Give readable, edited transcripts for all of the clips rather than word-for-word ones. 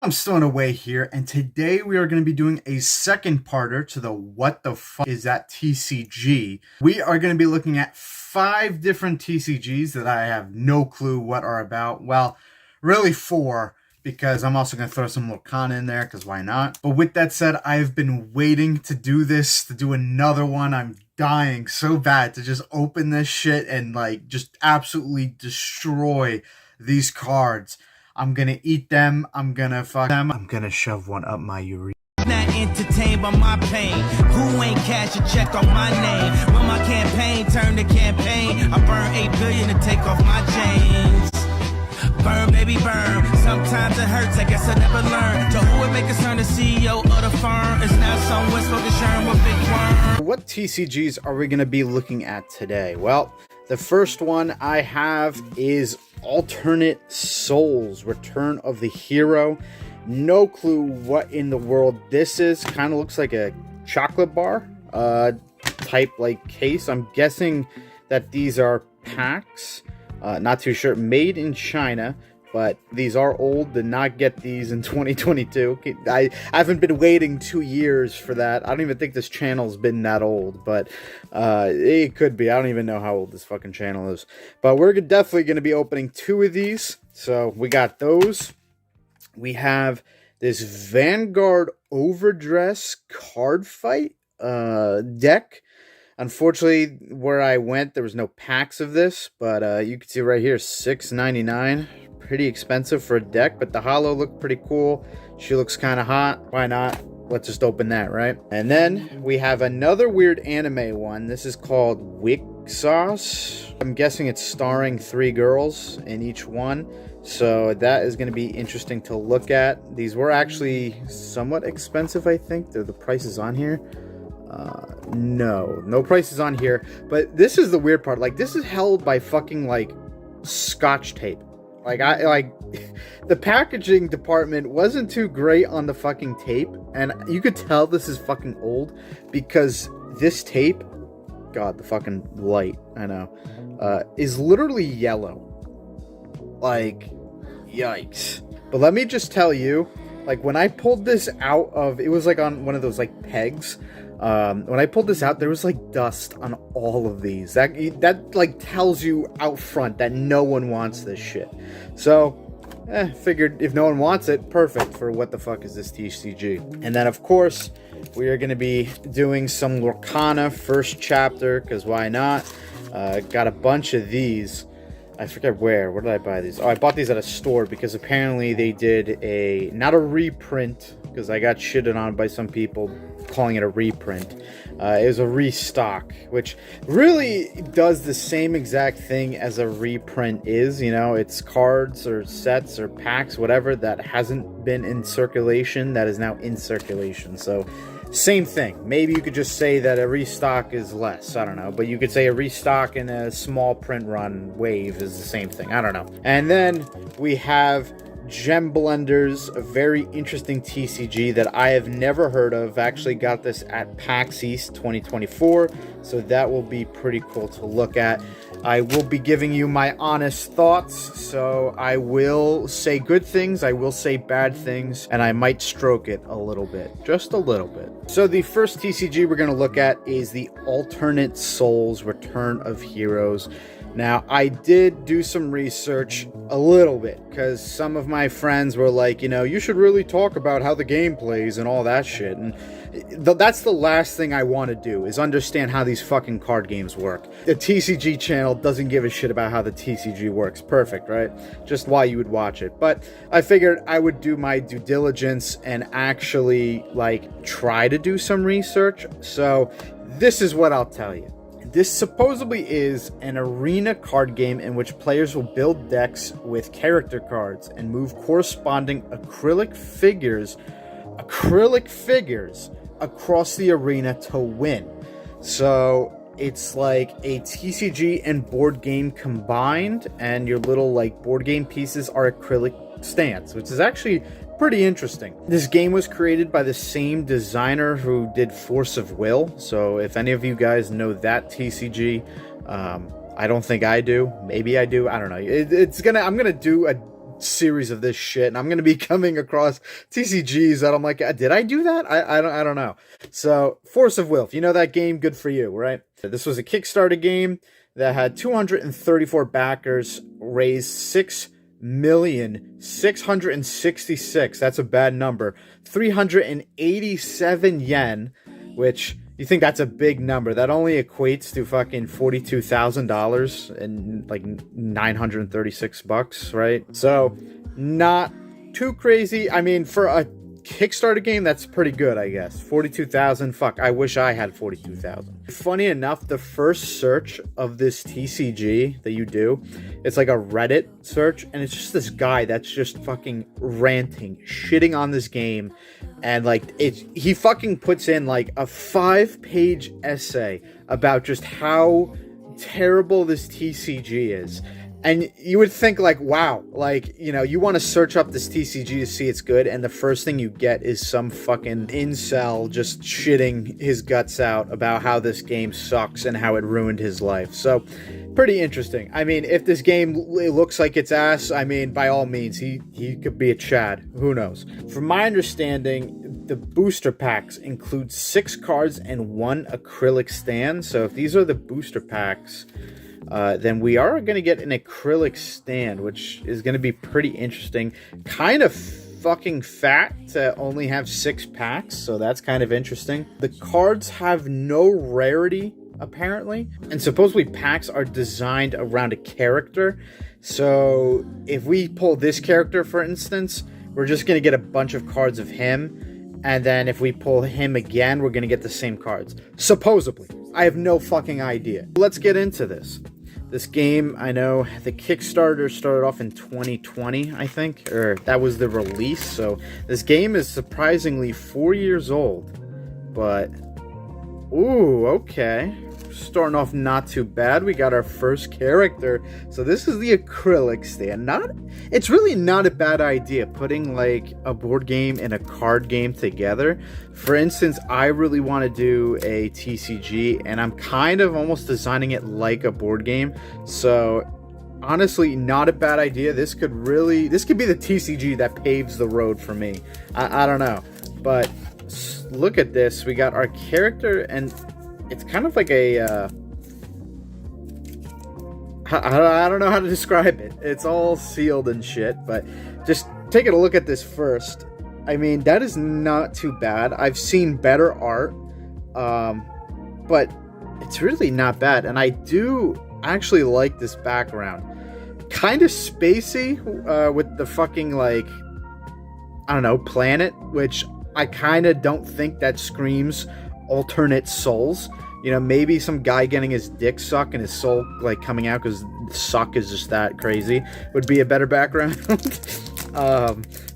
I'm Sttowe here, and today we are going to be doing a second parter to the What the fuck is that TCG. We are going to be looking at 5 different TCGs that I have no clue what are about. Well, really 4, because I'm also going to throw some Lorcana in there, because why not? But with that said, I've been waiting to do this, to do another one. I'm dying so bad to just open this shit and just absolutely destroy these cards. I'm gonna eat them, I'm gonna fuck them, I'm gonna shove one up my urethra. Not entertained by my pain. Who ain't cash a check on my name? When my campaign turned to campaign, I burn 8 billion to take off my chains. Burn, baby, burn. Sometimes it hurts, I guess I never learned. To who would make us turn the CEO of the firm? It's now someone smoking Sherm with big worm. What TCGs are we gonna be looking at today? Well, the first one I have is Alternate Souls, Return of the Hero. No clue what in the world this is. Kind of looks like a chocolate bar type case. I'm guessing that these are packs. Not too sure. Made in China, but these are old. Did not get these in 2022. I haven't been waiting 2 years for that. I don't even think this channel's been that old, but it could be. I don't even know how old this fucking channel is. But we're definitely going to be opening 2 of these. So we got those. We have this Vanguard Overdress card fight deck. Unfortunately, where I went, there was no packs of this, but you can see right here, $6.99. Pretty expensive for a deck, but the holo looked pretty cool. She looks kind of hot. Why not? Let's just open that, right? And then we have another weird anime one. This is called Wixoss. I'm guessing it's starring 3 girls in each one. So that is going to be interesting to look at. These were actually somewhat expensive, I think. The prices on here. No prices on here. But this is the weird part. This is held by fucking Scotch tape. The packaging department wasn't too great on the fucking tape, and you could tell this is fucking old because this tape, God, the fucking light, I know, is literally yellow. Yikes. But let me just tell you, when I pulled this out of, it was on one of those pegs. When I pulled this out, there was dust on all of these. That tells you out front that no one wants this shit. So, figured if no one wants it, perfect for What the Fuck Is This TCG. And then of course, we are going to be doing some Lorcana first chapter, because why not? Got a bunch of these. I forget where did I buy these? Oh, I bought these at a store because apparently they did not a reprint, because I got shitted on by some people calling it a reprint. It was a restock, which really does the same exact thing as a reprint is. It's cards or sets or packs, whatever, that hasn't been in circulation, that is now in circulation. So same thing. Maybe you could just say that a restock is less. I don't know. But you could say a restock and a small print run wave is the same thing. I don't know. And then we have Gem Blenders, a very interesting TCG that I have never heard of. Actually got this at PAX East 2024, so that will be pretty cool to look at. I will be giving you my honest thoughts, so I will say good things, I will say bad things, and I might stroke it a little bit, just a little bit. So the first TCG we're going to look at is the Alternate Souls, Return of Heroes. Now, I did do some research a little bit, because some of my friends were like, you should really talk about how the game plays and all that shit. And that's the last thing I want to do, is understand how these fucking card games work. The TCG channel doesn't give a shit about how the TCG works. Perfect, right? Just why you would watch it. But I figured I would do my due diligence and actually, try to do some research. So this is what I'll tell you. This supposedly is an arena card game in which players will build decks with character cards and move corresponding acrylic figures across the arena to win. So it's like a TCG and board game combined, and your little board game pieces are acrylic stands, which is actually pretty interesting. This game was created by the same designer who did Force of Will, so if any of you guys know that TCG, I don't think I do. Maybe I do. I don't know. I'm gonna do a series of this shit, and I'm gonna be coming across TCGs that I'm like, did I do that? I don't know. So Force of Will, if you know that game, good for you, right? This was a Kickstarter game that had 234 backers, raised 6,666. That's a bad number. 387 yen, which you think that's a big number. That only equates to fucking $42,000 and like 936 bucks, right? So not too crazy. I mean, for a Kickstarter game, that's pretty good, I guess. 42,000. Fuck, I wish I had 42,000. Funny enough, the first search of this TCG that you do, it's like a Reddit search, and it's just this guy that's just fucking ranting, shitting on this game, and like he fucking puts in like a 5-page essay about just how terrible this TCG is. And you would think like, wow, like, you know, you want to search up this TCG to see it's good, and the first thing you get is some fucking incel just shitting his guts out about how this game sucks and how it ruined his life. So, pretty interesting. I mean, if this game looks like it's ass, I mean, by all means, he could be a Chad. Who knows? From my understanding, the booster packs include 6 cards and 1 acrylic stand. So if these are the booster packs, then we are going to get an acrylic stand, which is going to be pretty interesting. Kind of fucking fat to only have 6 packs, so that's kind of interesting. The cards have no rarity, apparently, and supposedly packs are designed around a character. So if we pull this character, for instance, we're just going to get a bunch of cards of him. And then if we pull him again, we're going to get the same cards. Supposedly. I have no fucking idea. Let's get into this. This game, I know the Kickstarter started off in 2020, I think. Or that was the release. So this game is surprisingly 4 years old. But, ooh, okay. Starting off not too bad. We got our first character. So this is the acrylic stand. It's really not a bad idea putting like a board game and a card game together. For instance, I really want to do a TCG, and I'm kind of almost designing it like a board game. So honestly, not a bad idea. This could be the TCG that paves the road for me. I don't know, but look at this. We got our character, and it's kind of like a, I don't know how to describe it. It's all sealed and shit, but just taking a look at this first. I mean, that is not too bad. I've seen better art, but it's really not bad. And I do actually like this background. Kind of spacey, with the fucking, like, I don't know, planet, which I kind of don't think that screams alternate souls. You know, maybe some guy getting his dick sucked and his soul like coming out because suck is just that crazy would be a better background.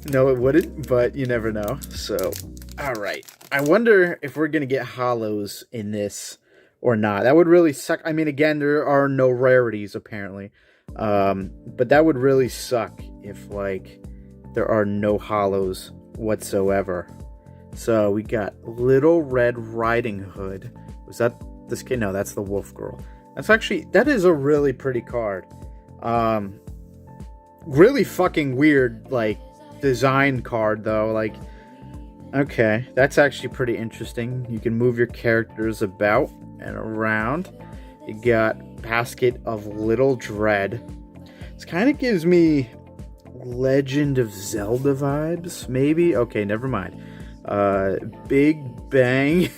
No, it wouldn't, but you never know. So, all right. I wonder if we're gonna get hollows in this or not. That would really suck. I mean, again, there are no rarities apparently, but that would really suck if like there are no hollows whatsoever. So we got Little Red Riding Hood. Was that this kid? No, that's the Wolf Girl. That is a really pretty card. Really fucking weird, like, design card, though. Like, okay, that's actually pretty interesting. You can move your characters about and around. You got Basket of Little Dread. This kind of gives me Legend of Zelda vibes, maybe? Okay, never mind. Big Bang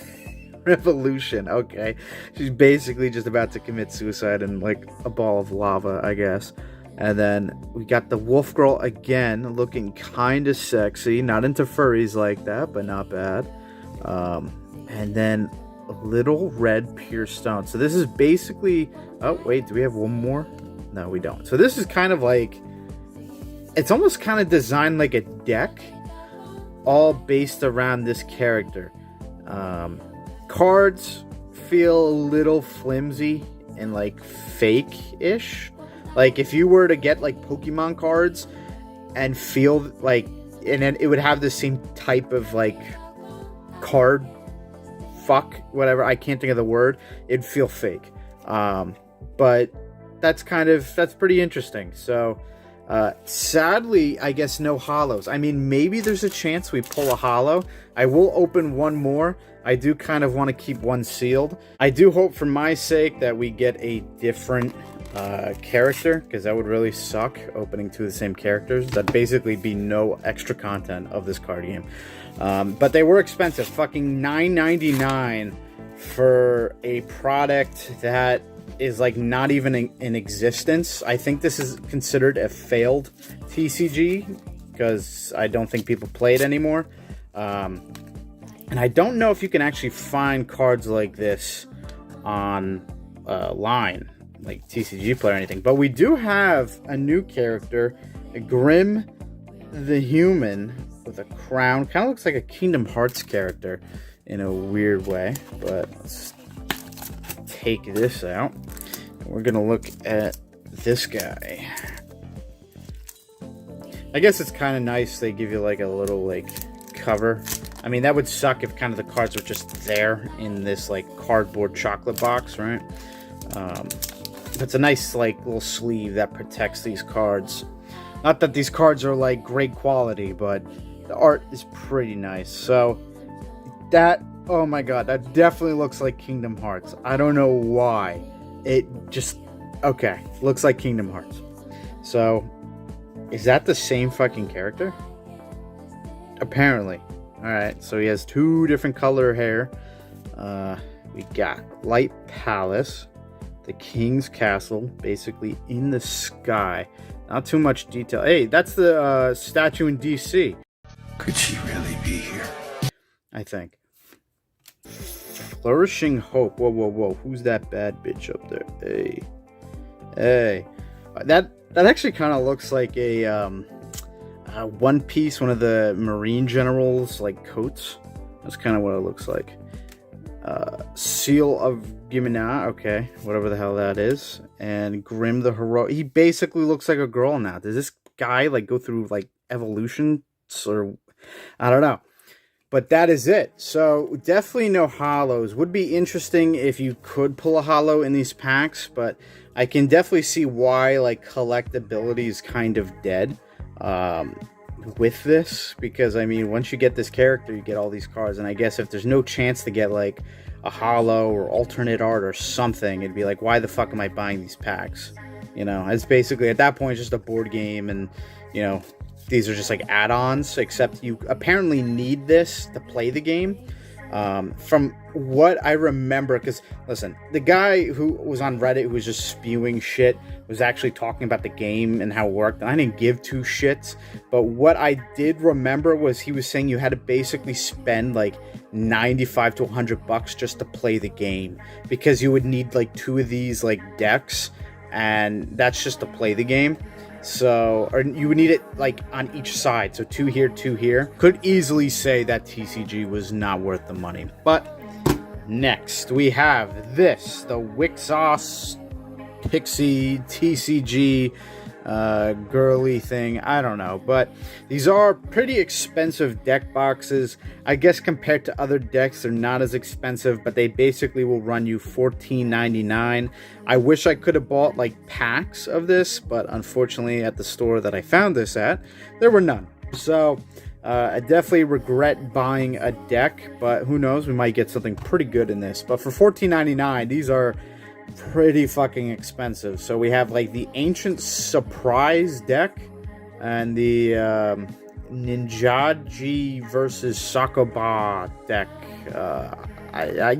Revolution. Okay, she's basically just about to commit suicide in like a ball of lava, I guess. And then we got the Wolf Girl again, looking kind of sexy. Not into furries like that, but not bad. And then Little Red Pure Stone. So this is basically... Oh, wait, do we have one more? No, we don't. So this is kind of like... It's almost kind of designed like a deck, all based around this character. Cards feel a little flimsy and like fake-ish. Like if you were to get like Pokemon cards and feel like, and then it would have the same type of like card fuck, whatever, I can't think of the word, it'd feel fake. But that's pretty interesting. So Sadly, I guess no holos. I mean, maybe there's a chance we pull a holo. I will open one more. I do kind of want to keep one sealed. I do hope for my sake that we get a different character, because that would really suck, opening two of the same characters. That'd basically be no extra content of this card game. But they were expensive. Fucking $9.99 for a product that is like not even in existence. I think this is considered a failed TCG because I don't think people play it anymore. And I don't know if you can actually find cards like this on line, like TCG Player or anything. But we do have a new character, a Grim the Human with a crown. Kind of looks like a Kingdom Hearts character in a weird way. But let's take this out. We're gonna look at this guy. I guess it's kind of nice they give you like a little like cover. I mean, that would suck if kind of the cards were just there in this like cardboard chocolate box, right? It's a nice like little sleeve that protects these cards. Not that these cards are like great quality, but the art is pretty nice. So that, oh my god, that definitely looks like Kingdom Hearts. I don't know why. It just, okay, looks like Kingdom Hearts. So, is that the same fucking character? Apparently. Alright, so he has two different color hair. We got Light Palace, the King's Castle, basically in the sky. Not too much detail. Hey, that's the statue in DC. Could she really be here? I think. Flourishing Hope. Whoa, whoa, whoa. Who's that bad bitch up there? Hey. Hey. That actually kind of looks like a One Piece, one of the Marine Generals, like, coats. That's kind of what it looks like. Seal of Gimina. Okay. Whatever the hell that is. And Grim the Hero. He basically looks like a girl now. Does this guy, like, go through, like, evolution? Or I don't know. But that is it. So, definitely no holos. Would be interesting if you could pull a holo in these packs, but I can definitely see why, like, collectability is kind of dead with this. Because, I mean, once you get this character, you get all these cards. And I guess if there's no chance to get, like, a holo or alternate art or something, it'd be like, why the fuck am I buying these packs? You know, it's basically, at that point, it's just a board game, and, you know, these are just like add-ons, except you apparently need this to play the game. From what I remember, because, listen, the guy who was on Reddit who was just spewing shit was actually talking about the game and how it worked, and I didn't give two shits. But what I did remember was he was saying you had to basically spend like 95 to 100 bucks just to play the game, because you would need like two of these like decks, and that's just to play the game. So, or you would need it like on each side. So 2 here, 2 here. Could easily say that TCG was not worth the money. But next we have this, the Wixoss Pixie TCG girly thing. I don't know, but these are pretty expensive deck boxes. I guess compared to other decks, they're not as expensive, but they basically will run you $14.99. I wish I could have bought like packs of this, but unfortunately at the store that I found this at, there were none. So I definitely regret buying a deck, but who knows, we might get something pretty good in this. But for $14.99, these are pretty fucking expensive. So we have like the Ancient Surprise deck and the Ninjaji versus Sakoba deck.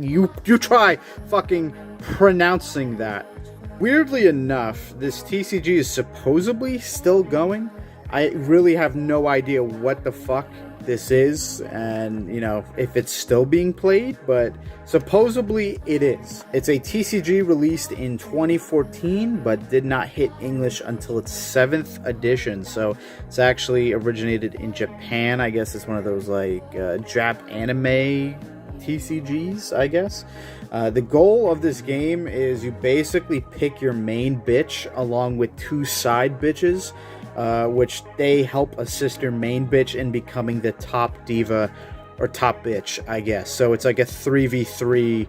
You try fucking pronouncing that. Weirdly enough, this TCG is supposedly still going. I really have no idea what the fuck this is, and you know, if it's still being played, but supposedly it is. It's a TCG released in 2014 but did not hit English until its 7th edition. So it's actually originated in Japan. I guess it's one of those like Jap anime TCGs, I guess. The goal of this game is you basically pick your main bitch along with 2 side bitches, which they help assist your main bitch in becoming the top diva or top bitch, I guess. So it's like a 3v3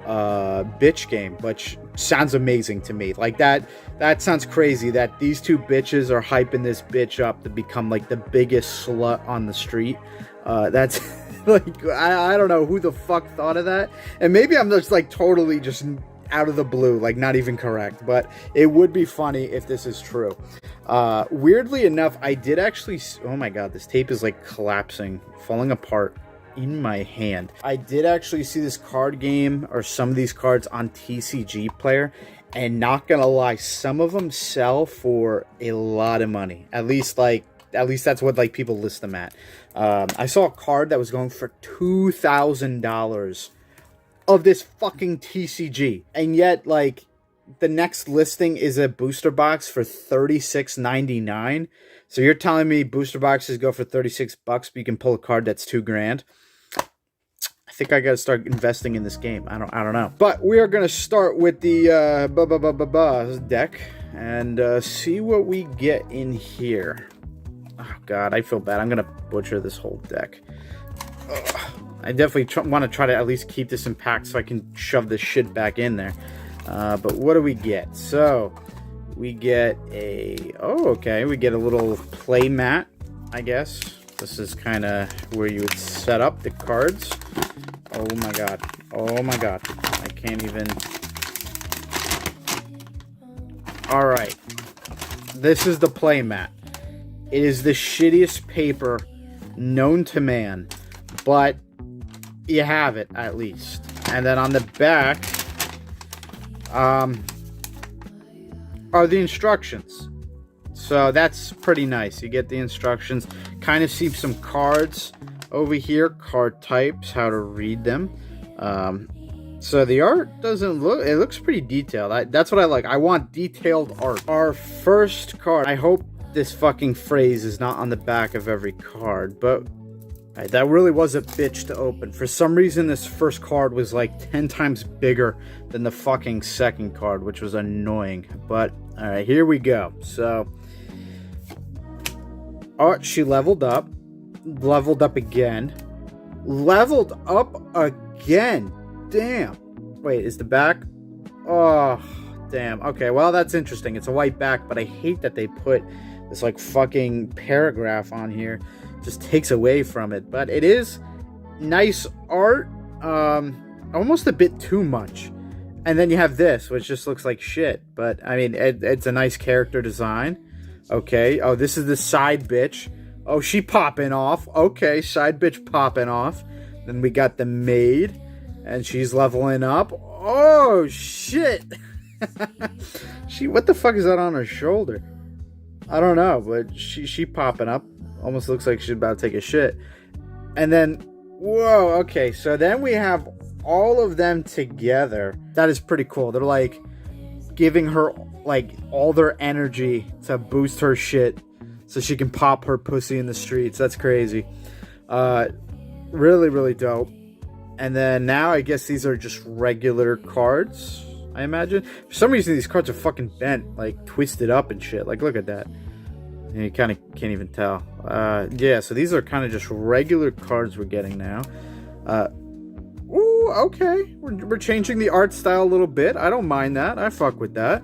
bitch game, which sounds amazing to me. Like that sounds crazy that these two bitches are hyping this bitch up to become like the biggest slut on the street. That's like, I don't know who the fuck thought of that, and maybe I'm just like totally just out of the blue, like not even correct, but it would be funny if this is true. Weirdly enough, I did actually, oh my god, this tape is like collapsing, falling apart in my hand. I did actually see this card game, or some of these cards, on TCG Player, and not gonna lie, some of them sell for a lot of money. At least that's what like people list them at. I saw a card that was going for $2,000 of this fucking TCG, and yet like the next listing is a booster box for $36.99. So you're telling me booster boxes go for $36, but you can pull a card that's $2,000? I think I gotta start investing in this game. I don't know. But we are gonna start with the deck and see what we get in here. Oh god, I feel bad. I'm gonna butcher this whole deck. Ugh. I definitely want to try to at least keep this in pack so I can shove this shit back in there. But what do we get? So we get a, oh okay, we get a little play mat, I guess. This is kind of where you would set up the cards. Oh my god. Oh my god. I can't even. Alright. This is the play mat. It is the shittiest paper known to man, but you have it at least. And then on the back are the instructions. So that's pretty nice. You get the instructions. Kind of see some cards over here, card types, how to read them. So the art doesn't look, it looks pretty detailed. That's what I like. I want detailed art. Our first card, I hope this fucking phrase is not on the back of every card, but that really was a bitch to open. For some reason, this first card was like 10 times bigger than the fucking second card, which was annoying. But, alright, here we go. So, oh, she leveled up again, leveled up again. Damn. Wait, is the back? Oh, damn. Okay, well, that's interesting. It's a white back, but I hate that they put this like fucking paragraph on here. Just takes away from it, but it is nice art, almost a bit too much. And then you have this, which just looks like shit, but I mean, it's a nice character design. Okay, oh, this is the side bitch. Oh, she popping off. Okay, side bitch popping off. Then we got the maid, and she's leveling up. Oh shit. What the fuck is that on her shoulder? I don't know, but she popping up. Almost looks like she's about to take a shit. And then, whoa, okay, so then we have all of them together. That is pretty cool. They're like giving her like all their energy to boost her shit so she can pop her pussy in the streets. That's crazy. Really, really dope. And then now I guess these are just regular cards, I imagine. For some reason these cards are fucking bent, like twisted up and shit. Like, look at that. You kind of can't even tell. Yeah, so these are kind of just regular cards we're getting now. Ooh, okay. We're changing the art style a little bit. I don't mind that. I fuck with that.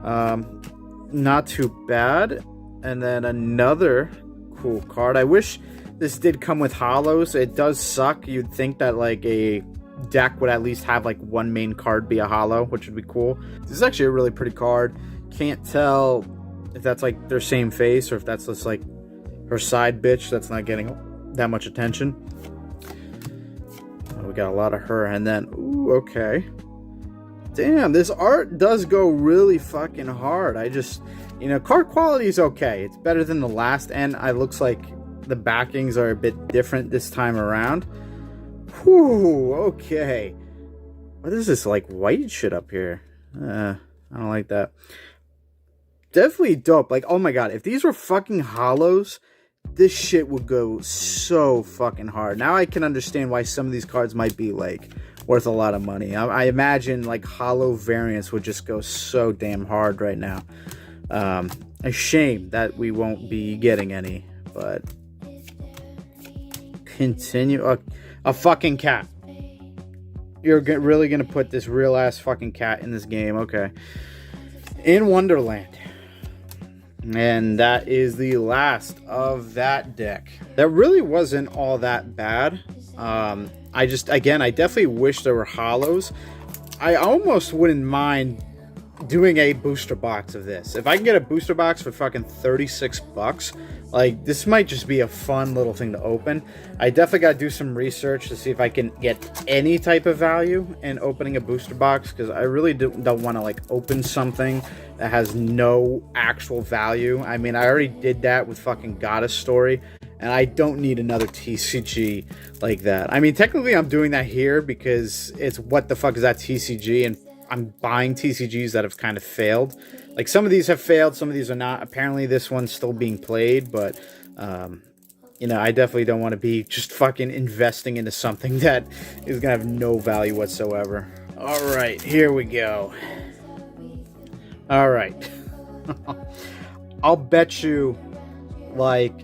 Not too bad. And then another cool card. I wish this did come with holos. It does suck. You'd think that like a deck would at least have like one main card be a holo, which would be cool. This is actually a really pretty card. Can't tell if that's like their same face or if that's just like her side bitch that's not getting that much attention. Oh, we got a lot of her. And then, ooh, okay. Damn, this art does go really fucking hard. I just, you know, card quality is okay. It's better than the last, and it looks like the backings are a bit different this time around. Whew, okay. What is this, like, white shit up here? I don't like that. Definitely dope. Like, oh my god, if these were fucking holos, this shit would go so fucking hard. Now I can understand why some of these cards might be, like, worth a lot of money. I imagine, like, holo variants would just go so damn hard right now. A shame that we won't be getting any, but... Continue. A fucking cat. You're really gonna put this real ass fucking cat in this game? Okay. In Wonderland. And that is the last of that deck. That really wasn't all that bad. I definitely wish there were hollows. I almost wouldn't mind doing a booster box of this. If I can get a booster box for fucking 36 bucks, like, this might just be a fun little thing to open. I definitely got to do some research to see if I can get any type of value in opening a booster box, because I really don't want to, like, open something that has no actual value. I mean, I already did that with fucking Goddess Story, and I don't need another TCG like that. I mean, technically I'm doing that here because it's what the fuck is that TCG, and I'm buying TCGs that have kind of failed. Like, some of these have failed, some of these are not. Apparently this one's still being played, but you know, I definitely don't want to be just fucking investing into something that is gonna have no value whatsoever. All right, here we go. All right. I'll bet you like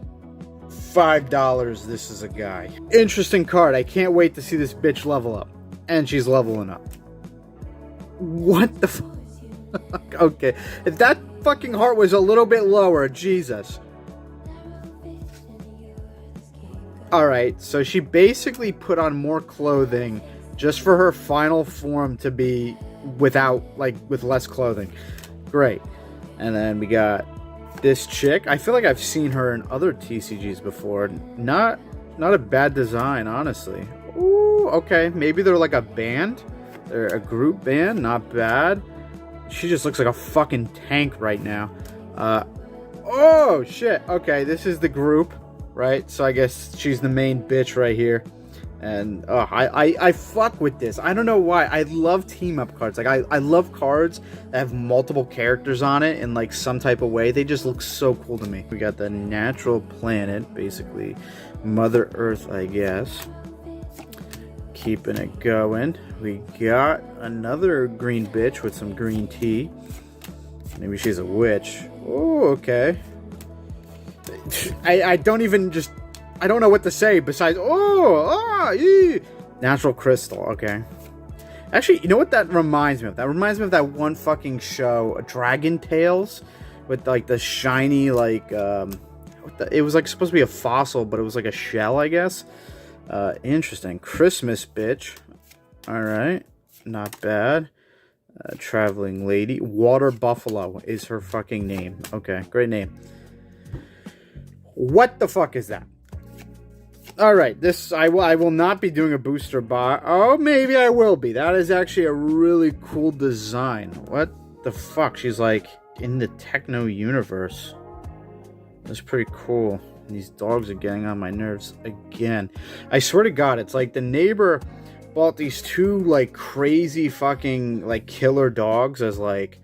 $5 this is a guy. Interesting card. I can't wait to see this bitch level up. And she's leveling up. What the fuck? Okay. If that fucking heart was a little bit lower, Jesus. Alright, so she basically put on more clothing just for her final form to be without, like, with less clothing. Great. And then we got this chick. I feel like I've seen her in other TCGs before. Not a bad design, honestly. Ooh, okay. Maybe they're like a band. They're a group band. Not bad. She just looks like a fucking tank right now. Oh, shit. Okay, this is the group, right? So I guess she's the main bitch right here. And I fuck with this. I don't know why. I love team up cards. Like, I love cards that have multiple characters on it in like some type of way. They just look so cool to me. We got the natural planet, basically Mother Earth, I guess. Keeping it going. We got another green bitch with some green tea. Maybe she's a witch. Oh, okay. I don't know what to say besides, natural crystal, okay. Actually, you know what that reminds me of? That reminds me of that one fucking show, Dragon Tales, with like the shiny, like, it was like supposed to be a fossil, but it was like a shell, I guess. Interesting. Christmas bitch. Alright. Not bad. Traveling lady. Water Buffalo is her fucking name. Okay, great name. What the fuck is that? Alright, this, I will not be doing a booster box. Oh, maybe I will be. That is actually a really cool design. What the fuck? She's like in the techno universe. That's pretty cool. These dogs are getting on my nerves again. I swear to God, it's like the neighbor bought these two like crazy fucking like killer dogs as like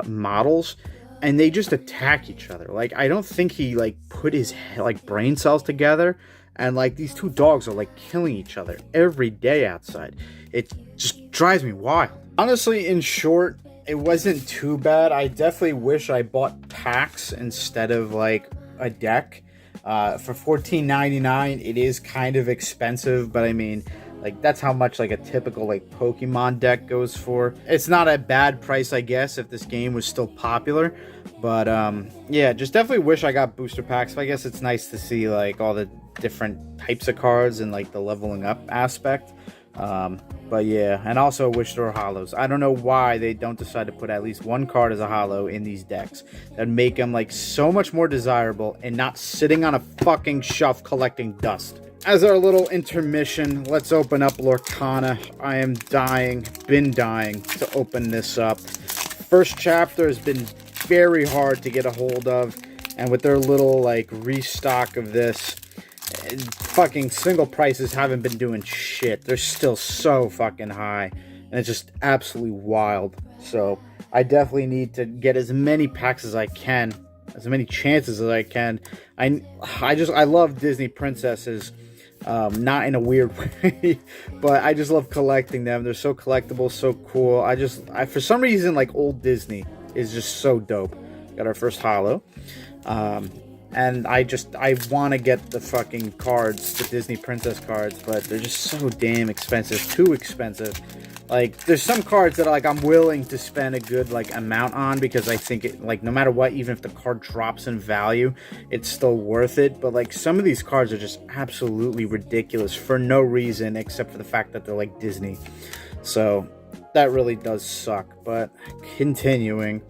models, and they just attack each other. Like, I don't think he like put his like brain cells together, and like these two dogs are like killing each other every day outside. It just drives me wild. Honestly, in short, it wasn't too bad. I definitely wish I bought packs instead of like a deck. For $14.99, it is kind of expensive, but I mean, like, that's how much like a typical like Pokemon deck goes for. It's not a bad price, I guess, if this game was still popular. But yeah, just definitely wish I got booster packs. I guess it's nice to see like all the different types of cards and like the leveling up aspect. But yeah, and also wish there were hollows. I don't know why they don't decide to put at least one card as a hollow in these decks. That'd make them like so much more desirable and not sitting on a fucking shelf collecting dust. As our little intermission, let's open up Lorcana. I am been dying to open this up. First chapter has been very hard to get a hold of, and with their little like restock of this, fucking single prices haven't been doing shit. They're still so fucking high, and it's just absolutely wild. So I definitely need to get as many packs as I can, as many chances as I can. I love Disney princesses, not in a weird way, but I just love collecting them. They're so collectible, so cool. I for some reason, like, old Disney is just so dope. Got our first holo. And I want to get the fucking cards, the Disney Princess cards, but they're just so damn expensive, too expensive. Like, there's some cards that, like, I'm willing to spend a good, like, amount on because I think it, like, no matter what, even if the card drops in value, it's still worth it. But, like, some of these cards are just absolutely ridiculous for no reason except for the fact that they're, like, Disney. So, that really does suck. But, continuing.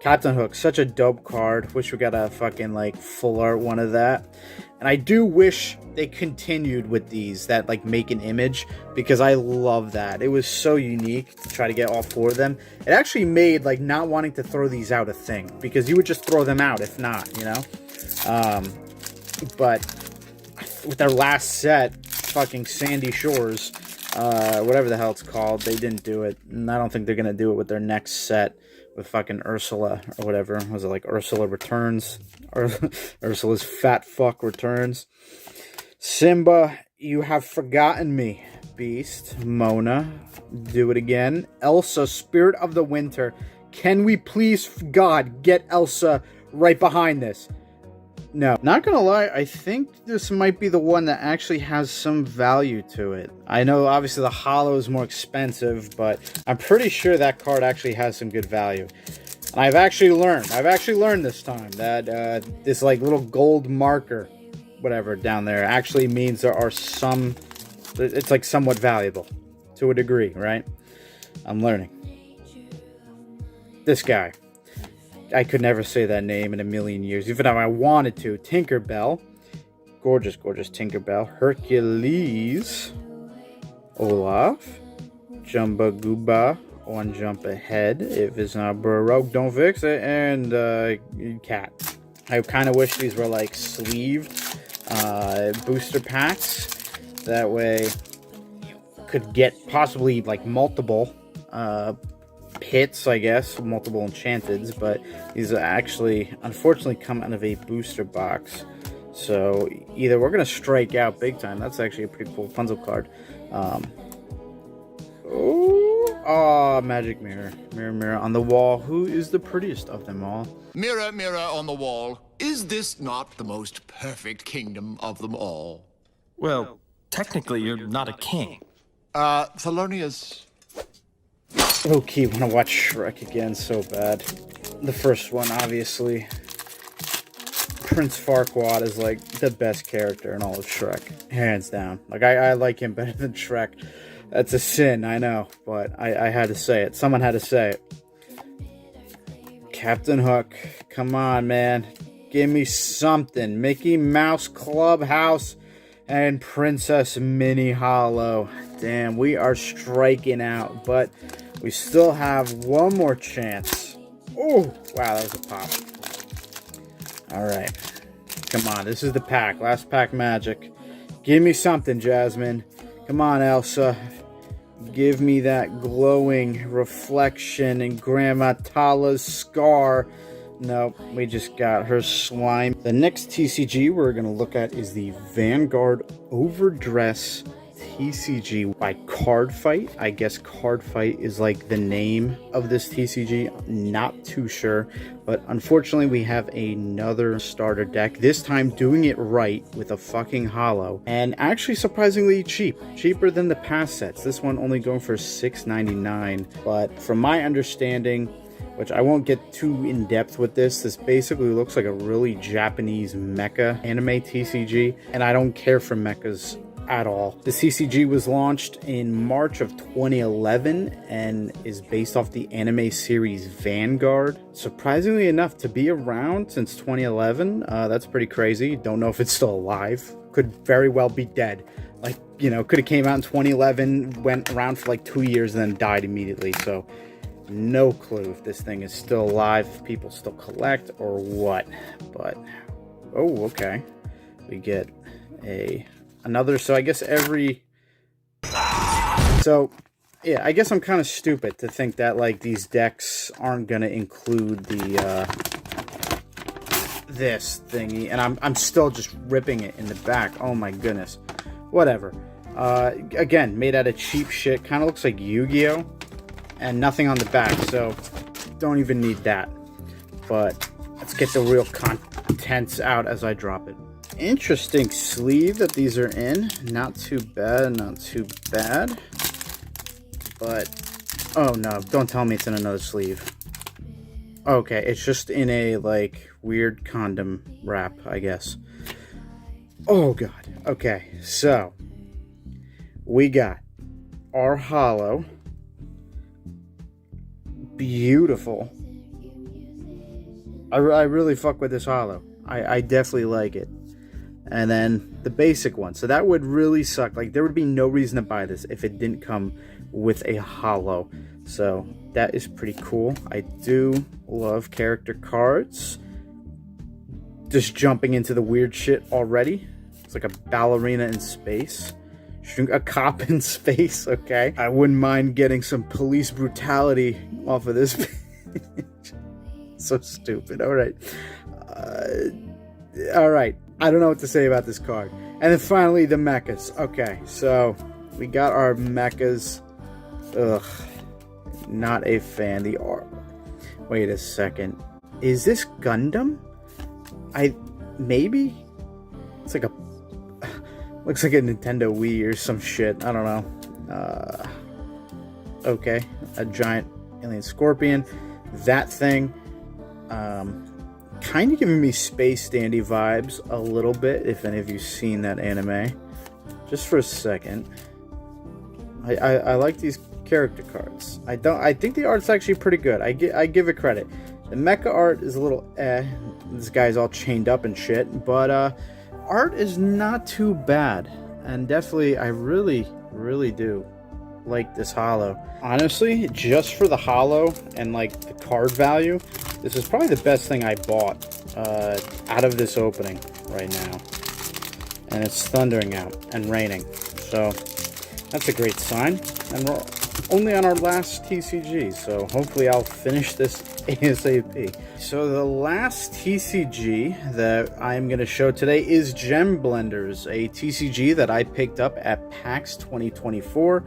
Captain Hook, such a dope card. Wish we got a fucking, like, full art one of that. And I do wish they continued with these that, like, make an image, because I love that. It was so unique to try to get all 4 of them. It actually made, like, not wanting to throw these out a thing, because you would just throw them out if not, you know? But with their last set, fucking Sandy Shores, whatever the hell it's called, they didn't do it. And I don't think they're going to do it with their next set. With fucking Ursula or whatever. Was it like Ursula Returns? Or Ursula's Fat Fuck Returns. Simba, You Have Forgotten Me. Beast. Mona, do it again. Elsa, Spirit of the Winter. Can we please, God, get Elsa right behind this? No. Not gonna lie, I think this might be the one that actually has some value to it. I know, obviously, the holo is more expensive, but I'm pretty sure that card actually has some good value. And I've actually learned this time that this, like, little gold marker, whatever, down there actually means there are some... It's, like, somewhat valuable. To a degree, right? I'm learning. This guy. I could never say that name in a million years, even if I wanted to. Tinkerbell. Gorgeous, gorgeous Tinkerbell. Hercules. Olaf. Jumba Gooba. One jump ahead. If it's not broke, don't fix it. And Cat. I kind of wish these were like sleeved booster packs. That way you could get possibly like multiple hits, I guess, multiple enchanteds, but these actually unfortunately come out of a booster box. So either we're gonna strike out big time. That's actually a pretty cool puzzle card. Magic mirror. Mirror, mirror on the wall. Who is the prettiest of them all? Mirror, mirror on the wall, is this not the most perfect kingdom of them all? Well, technically you're not a king. Thelonious. Okay, want to watch Shrek again so bad. The first one, obviously. Prince Farquaad is like the best character in all of Shrek, hands down. Like, I like him better than Shrek. That's a sin, I know, but I had to say it. Someone had to say it. Captain Hook, come on, man. Give me something. Mickey Mouse Clubhouse and Princess Minnie Hollow. Damn, we are striking out, but we still have one more chance. Oh, wow, that was a pop. Alright. Come on, this is the pack. Last pack magic. Give me something, Jasmine. Come on, Elsa. Give me that glowing reflection in Grandma Tala's scar. Nope, we just got her slime. The next TCG we're going to look at is the Vanguard Overdress TCG by Card Fight. I guess Card Fight is like the name of this TCG. Not too sure, but unfortunately we have another starter deck. This time doing it right with a fucking holo, and actually surprisingly cheap, cheaper than the past sets. This one only going for $6.99, but from my understanding, which I won't get too in depth with this basically looks like a really Japanese mecha anime TCG, and I don't care for mechas at all. The TCG was launched in March of 2011 and is based off the anime series Vanguard. Surprisingly enough, to be around since 2011, that's pretty crazy. Don't know if it's still alive. Could very well be dead. Like, you know, could have came out in 2011, went around for like 2 years, and then died immediately. So no clue if this thing is still alive, if people still collect or what. But, oh, okay. We get another, so I guess so yeah, I guess I'm kind of stupid to think that like these decks aren't gonna include the this thingy, and I'm still just ripping it in the back. Oh my goodness. Whatever. Again, made out of cheap shit. Kind of looks like Yu-Gi-Oh! And nothing on the back, so don't even need that. But Let's get the real contents out as I drop it. Interesting sleeve that these are in. Not too bad, not too bad. But, oh no, don't tell me it's in another sleeve. Okay, it's just in a, like, weird condom wrap, I guess. Oh god. Okay, so we got our holo. Beautiful. I really fuck with this holo. I definitely like it. And then the basic one. So that would really suck. Like, there would be no reason to buy this if it didn't come with a holo. So that is pretty cool. I do love character cards. Just jumping into the weird shit already. It's like a ballerina in space. A cop in space, okay? I wouldn't mind getting some police brutality off of this page. So stupid. Alright. Alright. I don't know what to say about this card. And then finally, the mechas. Okay, so we got our mechas. Ugh. Not a fan. The art. Wait a second. Is this Gundam? Maybe? It's like a... Looks like a Nintendo Wii or some shit. I don't know. Okay. A giant alien scorpion. That thing. Kind of giving me Space Dandy vibes a little bit, if any of you've seen that anime. Just for a second. I like these character cards. I think the art's actually pretty good. I give it credit. The mecha art is a little This guy's all chained up and shit, but art is not too bad. And definitely, I really do like this holo. Honestly, just for the holo and like the card value, this is probably the best thing I bought out of this opening right now. And it's thundering out and raining, so that's a great sign. And we're only on our last TCG, so hopefully I'll finish this ASAP. So the last TCG that I'm going to show today is Gem Blenders, a TCG that I picked up at PAX 2024.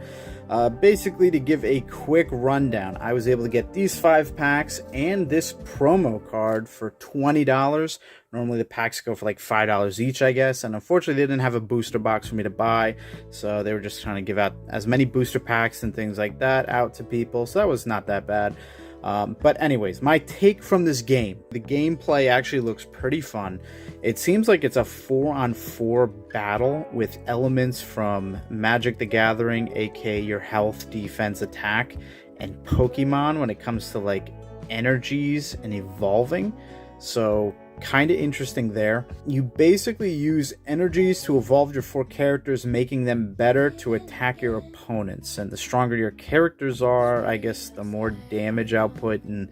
Basically, to give a quick rundown, I was able to get these 5 packs and this promo card for $20. Normally the packs go for like $5 each, I guess, and unfortunately they didn't have a booster box for me to buy, so they were just trying to give out as many booster packs and things like that out to people, so that was not that bad. But anyways, my take from this game. The gameplay actually looks pretty fun. It seems like it's a 4-on-4 battle with elements from Magic the Gathering, aka your health, defense, attack, and Pokemon when it comes to like energies and evolving. So kind of interesting there. You basically use energies to evolve your 4 characters, making them better to attack your opponents. And the stronger your characters are, I guess, the more damage output and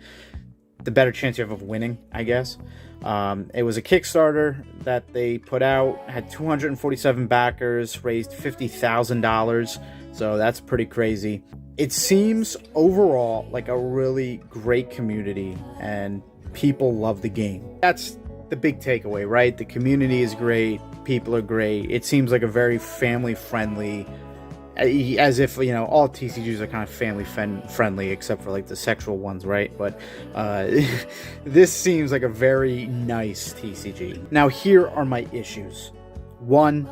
the better chance you have of winning, I guess. It was a Kickstarter that they put out, had 247 backers, raised $50,000, so that's pretty crazy. It seems overall like a really great community, and people love the game. That's the big takeaway, right? The community is great, people are great. It seems like a very family friendly, as if, you know, all TCGs are kind of family friendly except for like the sexual ones, right? But this seems like a very nice TCG. Now here are my issues. 1,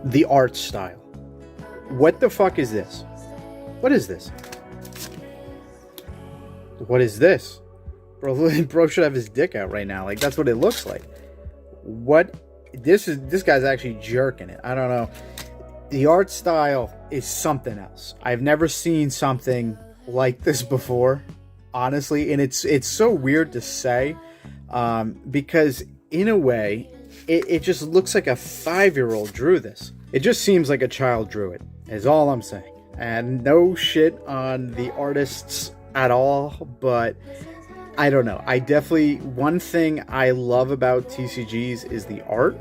the art style. What the fuck is this? What is this? What is this? Bro should have his dick out right now. Like, that's what it looks like. What? This guy's actually jerking it. I don't know. The art style is something else. I've never seen something like this before, honestly. And it's so weird to say, because in a way, it just looks like a 5-year-old drew this. It just seems like a child drew it, is all I'm saying. And no shit on the artists at all, but I don't know. I definitely, one thing I love about TCGs is the art,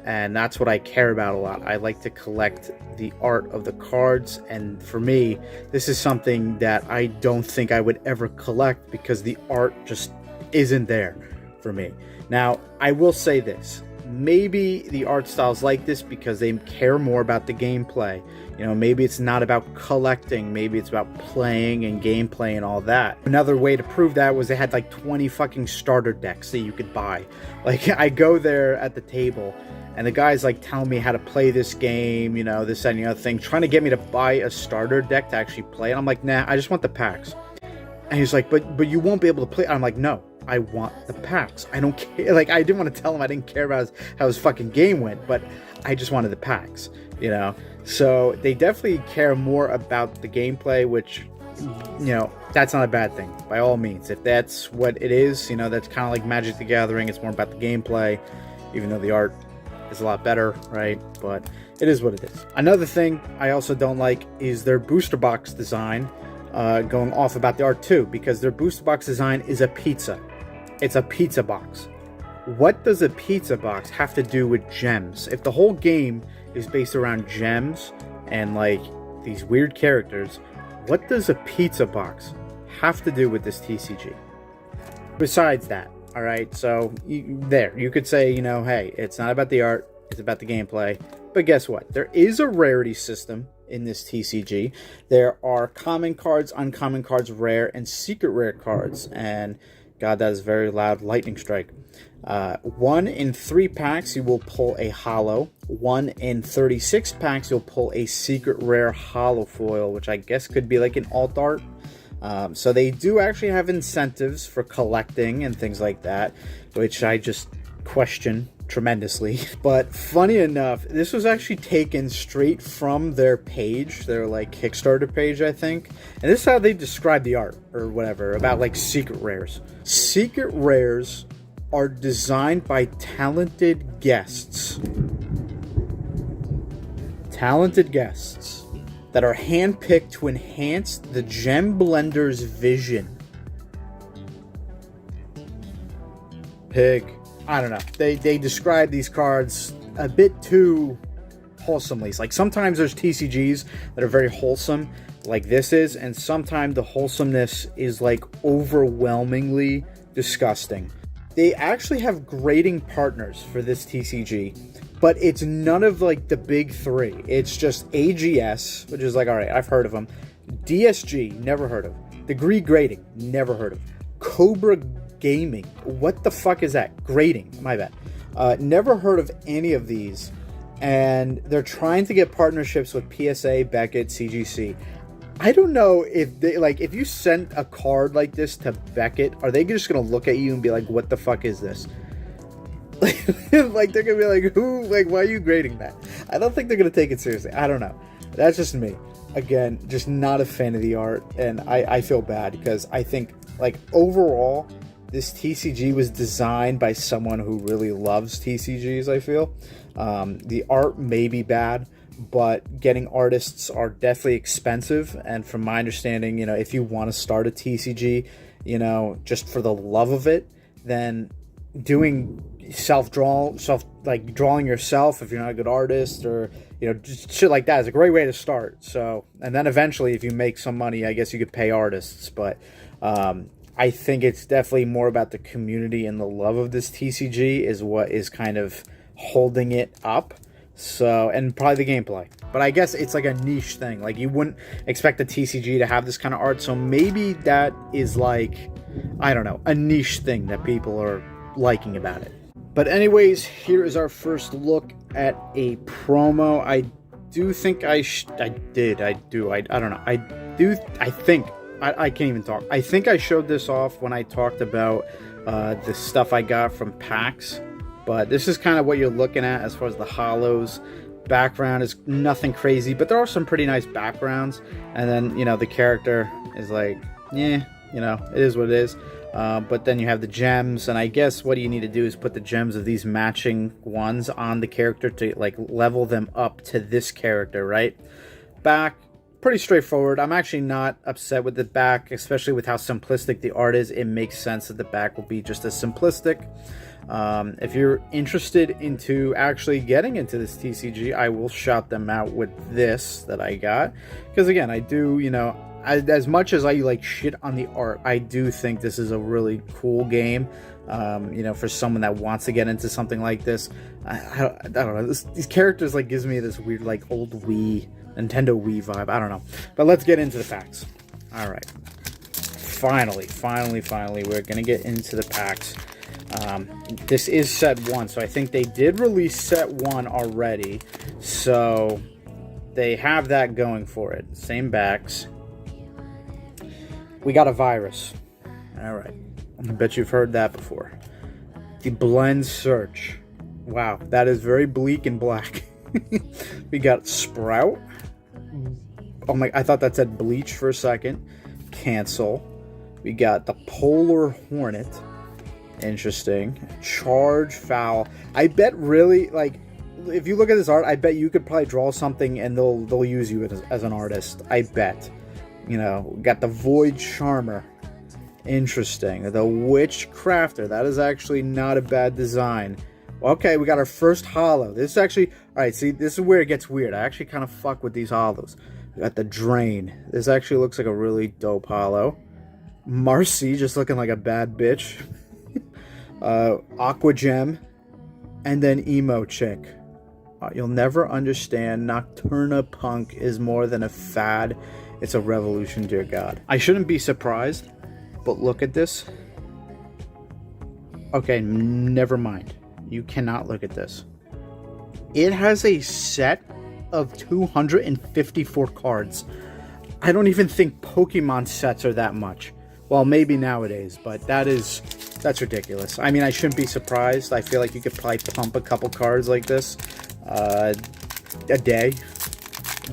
and that's what I care about a lot. I like to collect the art of the cards, and for me, this is something that I don't think I would ever collect because the art just isn't there for me. Now, I will say this. maybe the art style's like this because they care more about the gameplay. You know, maybe it's not about collecting, maybe it's about playing and gameplay and all that. Another way to prove that was they had like 20 fucking starter decks that you could buy. Like, I go there at the table and the guy's like telling me how to play this game, you know, this and the other thing, trying to get me to buy a starter deck to actually play. And I'm like, nah, I just want the packs. And he's like, but you won't be able to play. I'm like, no, I want the packs. I don't care. Like, I didn't want to tell him I didn't care about how his fucking game went, but I just wanted the packs, you know? So they definitely care more about the gameplay, which, you know, that's not a bad thing by all means. If that's what it is, you know, that's kind of like Magic the Gathering. It's more about the gameplay, even though the art is a lot better, right? But it is what it is. Another thing I also don't like is their booster box design, going off about the art too, because their booster box design is a pizza. It's a pizza box. What does a pizza box have to do with gems? If the whole game is based around gems and like these weird characters, what does a pizza box have to do with this TCG? Besides that, all right, so you could say, you know, hey, it's not about the art, it's about the gameplay. But guess what? There is a rarity system in this TCG. There are common cards, uncommon cards, rare, and secret rare cards. And God, that is very loud lightning strike. 1 in 3 packs, you will pull a holo. 1 in 36 packs, you'll pull a secret rare holo foil, which I guess could be like an alt art. So they do actually have incentives for collecting and things like that, which I just question tremendously. But funny enough, this was actually taken straight from their page, their like Kickstarter page, I think. And this is how they describe the art or whatever about like secret rares. Secret rares are designed by talented guests. Talented guests that are handpicked to enhance the gem blender's vision. Pig. I don't know. They describe these cards a bit too wholesomely. It's like sometimes there's TCGs that are very wholesome, like this is, and sometimes the wholesomeness is like overwhelmingly disgusting. They actually have grading partners for this TCG, but it's none of like the big three. It's just AGS, which is like, all right, I've heard of them. DSG, never heard of. Degree Grading, never heard of. Cobra Gaming, what the fuck is that? Grading, my bad. Never heard of any of these, and they're trying to get partnerships with PSA, Beckett, CGC. I don't know if they, like, if you sent a card like this to Beckett, are they just gonna look at you and be like, what the fuck is this? Like, they're gonna be like, who, like, why are you grading that? I don't think they're gonna take it seriously. I don't know. That's just me. Again, just not a fan of the art, and I feel bad because I think, like, overall, this TCG was designed by someone who really loves TCGs, I feel. The art may be bad, but getting artists are definitely expensive. And from my understanding, you know, if you want to start a TCG, you know, just for the love of it, then doing drawing yourself if you're not a good artist, or, you know, just shit like that is a great way to start. So, and then eventually, if you make some money, I guess you could pay artists. But I think it's definitely more about the community and the love of this TCG is what is kind of holding it up. So, and probably the gameplay. But I guess it's like a niche thing. Like, you wouldn't expect a TCG to have this kind of art. So maybe that is like, I don't know, a niche thing that people are liking about it. But anyways, here is our first look at a promo. I do think I can't even talk. I think I showed this off when I talked about the stuff I got from PAX. But this is kind of what you're looking at as far as the holos. Background is nothing crazy, but there are some pretty nice backgrounds. And then, you know, the character is like, yeah, you know, it is what it is. But then you have the gems, and I guess what you need to do is put the gems of these matching ones on the character to, like, level them up to this character, right? Back, pretty straightforward. I'm actually not upset with the back, especially with how simplistic the art is. It makes sense that the back will be just as simplistic. If you're interested into actually getting into this TCG, I will shout them out with this that I got. Because again, I do, you know, as much as I like shit on the art, I do think this is a really cool game. You know, for someone that wants to get into something like this. I don't know. These characters like gives me this weird like old Nintendo Wii vibe. I don't know. But let's get into the packs. All right. Finally, we're gonna get into the packs. This is set 1, so I think they did release set 1 already. So they have that going for it. Same backs. We got a virus. All right. I bet you've heard that before. The blend search. Wow, that is very bleak and black. We got Sprout. Oh my, I thought that said Bleach for a second. Cancel. We got the Polar Hornet. Interesting. Charge Foul. I bet really, like, if you look at this art, I bet you could probably draw something and they'll use you as an artist. I bet. You know, we got the Void Charmer. Interesting. The Witch Crafter. That is actually not a bad design. Okay, we got our first holo. This is actually... Alright, see, this is where it gets weird. I actually kind of fuck with these holos. We got the Drain. This actually looks like a really dope holo. Marcy, just looking like a bad bitch. Aqua Gem. And then Emo Chick. You'll never understand. Nocturna Punk is more than a fad. It's a revolution, dear God. I shouldn't be surprised. But look at this. Okay, never mind. You cannot look at this. It has a set of 254 cards. I don't even think Pokemon sets are that much. Well, maybe nowadays, but that's ridiculous. I mean, I shouldn't be surprised. I feel like you could probably pump a couple cards like this a day.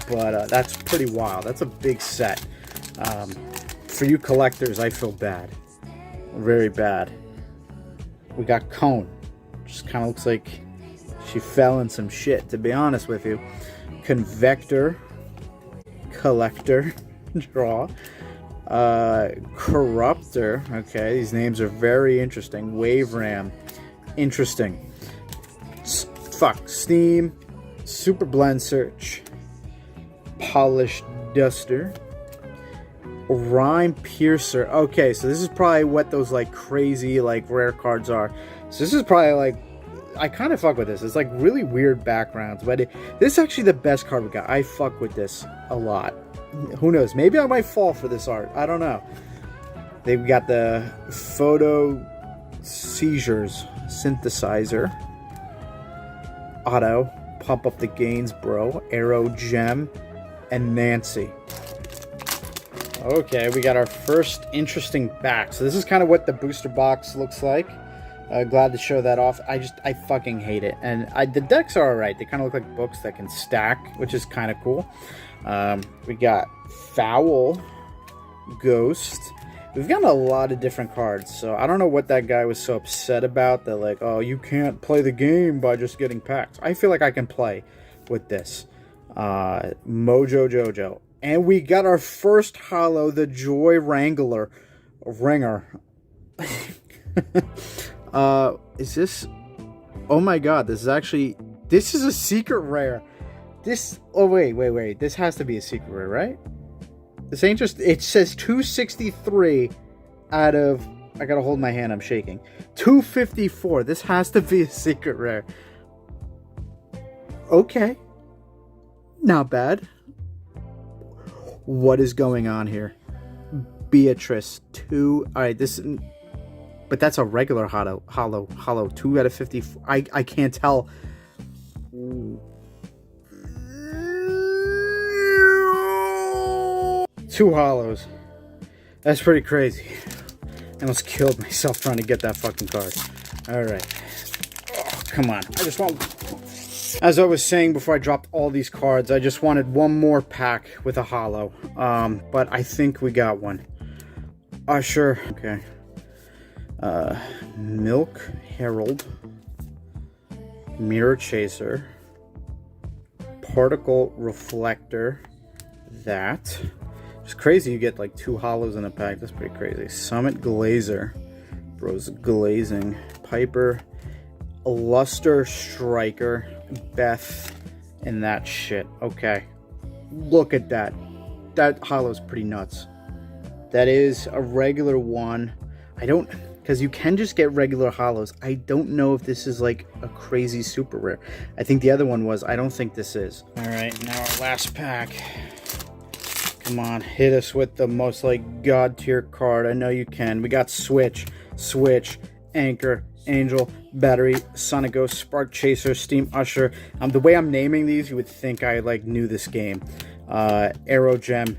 But that's pretty wild. That's a big set. For you collectors, I feel bad. Very bad. We got Cone. Just kind of looks like she fell in some shit, to be honest with you. Convector. Collector. Draw. Corruptor. Okay, these names are very interesting. Wave Ram. Interesting. Steam. Super Blend Search. Polished Duster. Rhyme Piercer. Okay, so this is probably what those like crazy like rare cards are. So this is probably like, I kind of fuck with this. It's like really weird backgrounds, but this is actually the best card we got. I fuck with this a lot. Who knows? Maybe I might fall for this art. I don't know. They've got the Photo Seizures Synthesizer. Auto. Pump up the gains, bro. Arrow Gem. And Nancy. Okay, we got our first interesting back. So this is kind of what the booster box looks like. Glad to show that off. I fucking hate it. And the decks are alright. They kind of look like books that can stack, which is kind of cool. We got Foul, Ghost. We've gotten a lot of different cards. So I don't know what that guy was so upset about. That like, oh, you can't play the game by just getting packs. I feel like I can play with this. Mojo Jojo. And we got our first holo, the Joy Wrangler. Ringer. Is this... Oh my god, this is a secret rare. Oh wait. This has to be a secret rare, right? This ain't just... It says 263 out of... I gotta hold my hand, I'm shaking. 254. This has to be a secret rare. Okay. Not bad. What is going on here? Beatrice 2. Alright, this... But that's a regular holo. 2 out of 50. I can't tell. 2 holos. That's pretty crazy. I almost killed myself trying to get that fucking card. Alright. Oh, come on. I just want... As I was saying before I dropped all these cards, I just wanted one more pack with a holo. But I think we got one. Usher. Okay. Milk Herald. Mirror Chaser. Particle Reflector. That. It's crazy you get like 2 holos in a pack. That's pretty crazy. Summit Glazer. Bro's Glazing. Piper. Luster Striker. Beth. And that shit. Okay. Look at that. That holo's pretty nuts. That is a regular one. because you can just get regular holos. I don't know if this is like a crazy super rare. I think the other one was. I don't think this is. All right, now our last pack. Come on, hit us with the most like god tier card. I know you can. We got Switch, Anchor, Angel, Battery, Sonic Ghost, Spark Chaser, Steam Usher. The way I'm naming these, you would think I like knew this game. Arrow Gem,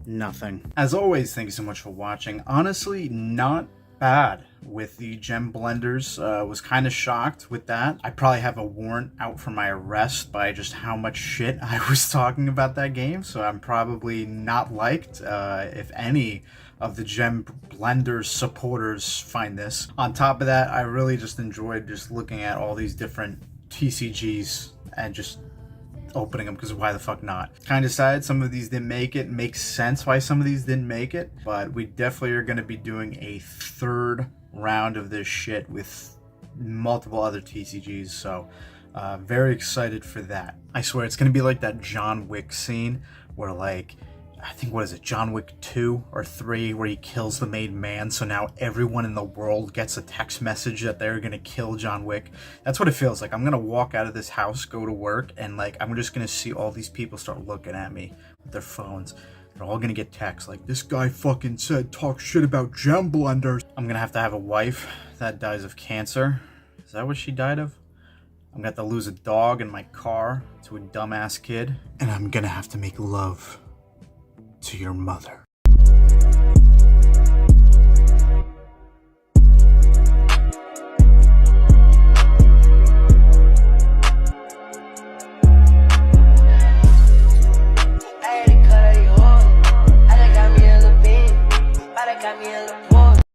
nothing. As always, thank you so much for watching. Honestly, not bad with the gem blenders. Was kind of shocked with that. I probably have a warrant out for my arrest by just how much shit I was talking about that game, so I'm probably not liked if any of the gem blenders supporters find this. On top of that, I really just enjoyed just looking at all these different TCGs and just opening them, because why the fuck not? Kind of sad some of these didn't make it. Makes sense why some of these didn't make it, but we definitely are going to be doing a third round of this shit with multiple other TCGs, so very excited for that. I swear it's going to be like that John Wick scene where, like, I think, what is it, John Wick 2 or 3, where he kills the main man, so now everyone in the world gets a text message that they're gonna kill John Wick. That's what it feels like. I'm gonna walk out of this house, go to work, and like I'm just gonna see all these people start looking at me with their phones. They're all gonna get texts like, this guy fucking said talk shit about gem blenders. I'm gonna have to have a wife that dies of cancer. Is that what she died of? I'm gonna have to lose a dog in my car to a dumbass kid. And I'm gonna have to make love to your mother.